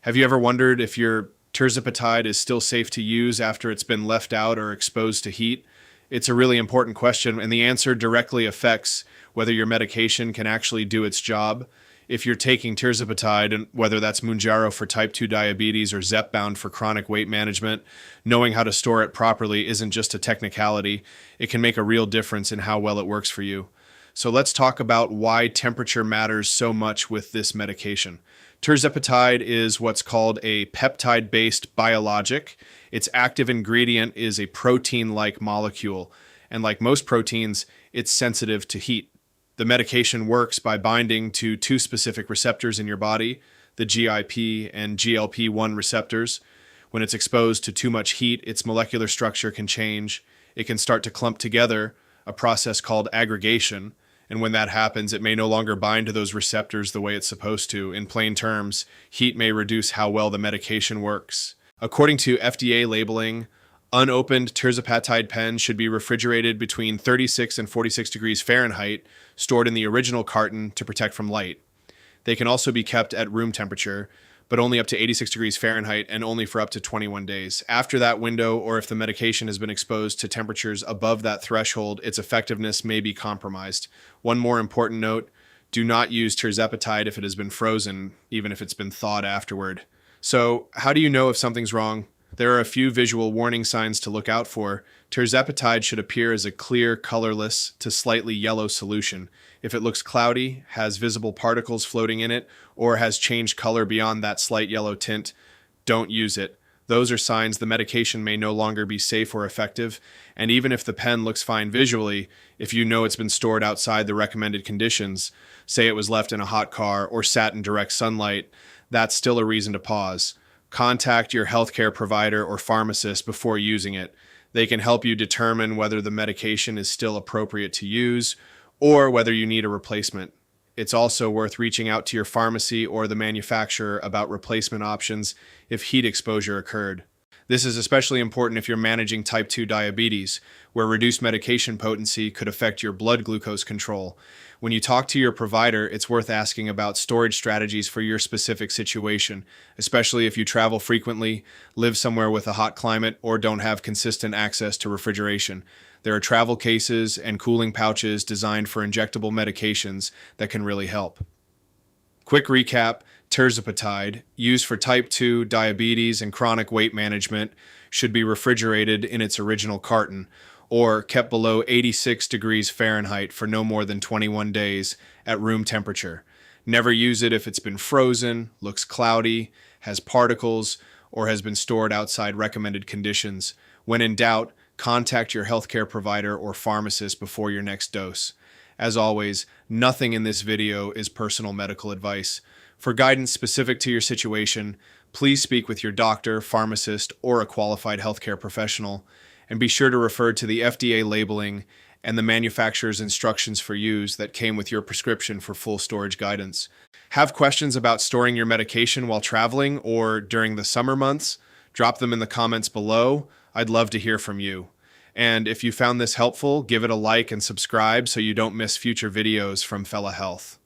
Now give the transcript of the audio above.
Have you ever wondered if your tirzepatide is still safe to use after it's been left out or exposed to heat? It's a really important question, and the answer directly affects whether your medication can actually do its job. If you're taking tirzepatide, and whether that's Mounjaro for type 2 diabetes or Zepbound for chronic weight management, knowing how to store it properly isn't just a technicality. It can make a real difference in how well it works for you. So let's talk about why temperature matters so much with this medication. Tirzepatide is what's called a peptide-based biologic. Its active ingredient is a protein-like molecule, and like most proteins, it's sensitive to heat. The medication works by binding to two specific receptors in your body, the GIP and GLP-1 receptors. When it's exposed to too much heat, its molecular structure can change. It can start to clump together, a process called aggregation. And when that happens, it may no longer bind to those receptors the way it's supposed to. In plain terms, heat may reduce how well the medication works. According to FDA labeling, unopened tirzepatide pens should be refrigerated between 36 and 46 degrees Fahrenheit, stored in the original carton to protect from light. They can also be kept at room temperature, but only up to 86 degrees Fahrenheit and only for up to 21 days. After that window, or if the medication has been exposed to temperatures above that threshold, its effectiveness may be compromised. One more important note, do not use tirzepatide if it has been frozen, even if it's been thawed afterward. So, how do you know if something's wrong? There are a few visual warning signs to look out for. Tirzepatide should appear as a clear, colorless to slightly yellow solution. If it looks cloudy, has visible particles floating in it, or has changed color beyond that slight yellow tint, don't use it. Those are signs the medication may no longer be safe or effective, and even if the pen looks fine visually, if you know it's been stored outside the recommended conditions, say it was left in a hot car or sat in direct sunlight, that's still a reason to pause. Contact your healthcare provider or pharmacist before using it. They can help you determine whether the medication is still appropriate to use or whether you need a replacement. It's also worth reaching out to your pharmacy or the manufacturer about replacement options if heat exposure occurred. This is especially important if you're managing type 2 diabetes, where reduced medication potency could affect your blood glucose control. When you talk to your provider, it's worth asking about storage strategies for your specific situation, especially if you travel frequently, live somewhere with a hot climate, or don't have consistent access to refrigeration. There are travel cases and cooling pouches designed for injectable medications that can really help. Quick recap, tirzepatide, used for type 2 diabetes and chronic weight management, should be refrigerated in its original carton, or kept below 86 degrees Fahrenheit for no more than 21 days at room temperature. Never use it if it's been frozen, looks cloudy, has particles, or has been stored outside recommended conditions. When in doubt, contact your healthcare provider or pharmacist before your next dose. As always, nothing in this video is personal medical advice. For guidance specific to your situation, please speak with your doctor, pharmacist, or a qualified healthcare professional, and be sure to refer to the FDA labeling and the manufacturer's instructions for use that came with your prescription for full storage guidance. Have questions about storing your medication while traveling or during the summer months? Drop them in the comments below. I'd love to hear from you. And if you found this helpful, give it a like and subscribe so you don't miss future videos from Fella Health.